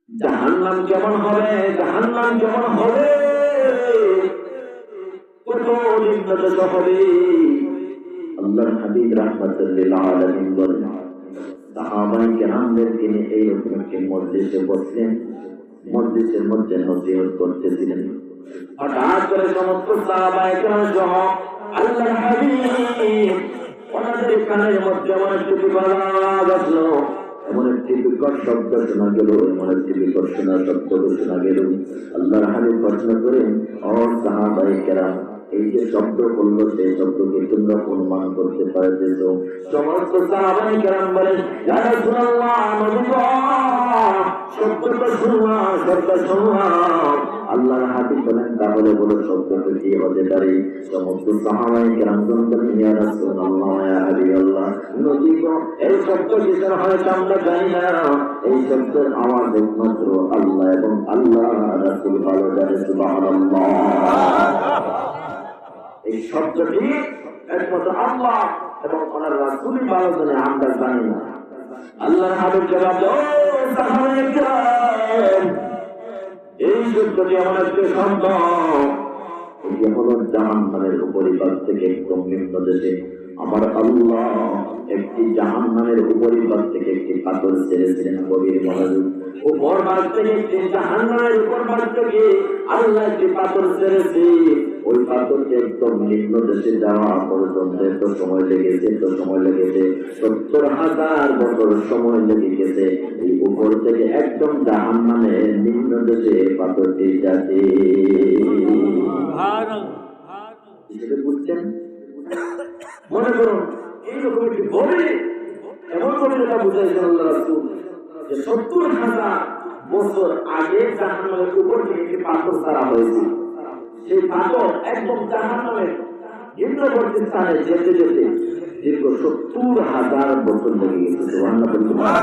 জাহান্নাম কেমন হবে, জাহান্নাম কেমন হবে, কত নিম্নগত হবে। আল্লাহর হাবিব রাহমাতুল লিল আলামিন বলেন, সাহাবায়ে কেরামদের তিনি এইরকম একটি মজলিসে বসলেন, মজলিসের মধ্যে নসিহত করতেছিলেন। হঠাৎ করে সমস্ত সাহাবায়ে কেরাম সহ আল্লাহর হাবিব ওনাদের কানের মধ্যে এমন একটি আওয়াজ আসলো, এমন একটি বিকট শব্দ শোনা গেল, এমন একটি বিকট শব্দ শোনা গেল। আল্লাহর হাবিব প্রশ্ন করেন, ও সাহাবায়ে কেরাম, এই যে শব্দ করলো সেই শব্দকে তোমরা অনুমান করতে পারতেছ? সমস্ত সাহাবায়ে কেরাম বলেন, ইয়া রাসূলুল্লাহ, নবী গো, শব্দটা শুনলাম, শব্দ শুনলাম। আল্লাহর হাবিব বলেন, তাহলে বলো শব্দটা কি হতে পারে? সমস্ত সাহাবায়ে কেরাম বলেন, ইয়া রাসূলুল্লাহ, ইয়া হাবিবাল্লাহ, নবী গো, এই শব্দ কিসের হয়তো আমরা জানি না, এই শব্দের আওয়াজ একমাত্র আল্লাহ এবং আল্লাহ রাসূল ভালো জানে। সুবহানাল্লাহ। এই শব্দটি একমাত্র আল্লাহ এবং ওনার রাসূল ভালো জানে, আমরা জানি না। আল্লাহর হাবিব জবাব দেন, সাহাবায়ে কেরাম, এই শব্দটি এমন একটি শব্দ, এটি হলো জাহান্নামের উপরিভাগ থেকে একদম নিম্ন দেশে আমার আল্লাহ একটি জাহান্নামের উপরিভাগ থেকে একটি পাথর ছেড়েছিলেন। গভীর মনোযোগ, উপর ভাগ থেকে একটি জাহান্নামের উপর ভাগ থেকে আল্লাহ একটি পাথর ছেড়েছে। ওই পাথরটি একদম নিম্ন দেশে যাওয়া পর্যন্ত এত সময় লেগেছে, ৭০,০০০ বছর সময় লেগে গেছে। এই উপর থেকে একদম জাহান্নামের নিম্ন দেশে পাথরটি যাচ্ছে। বুঝছেন? মনে করুন এইরকম একটি গভীর, এমন গভীরতা বুঝাইছেন আল্লাহ রাসূল যে ৭০,০০০ বছর আগে জাহান্নামের উপর থেকে একটি পাথর ছাড়া হয়েছে। সেই পাথর একদম জাহান্নামের নিম্নবর্তী স্থানে যেতে যেতে দীর্ঘ ৭০,০০০ বছর লেগে গেছে। সুবহানাল্লাহ।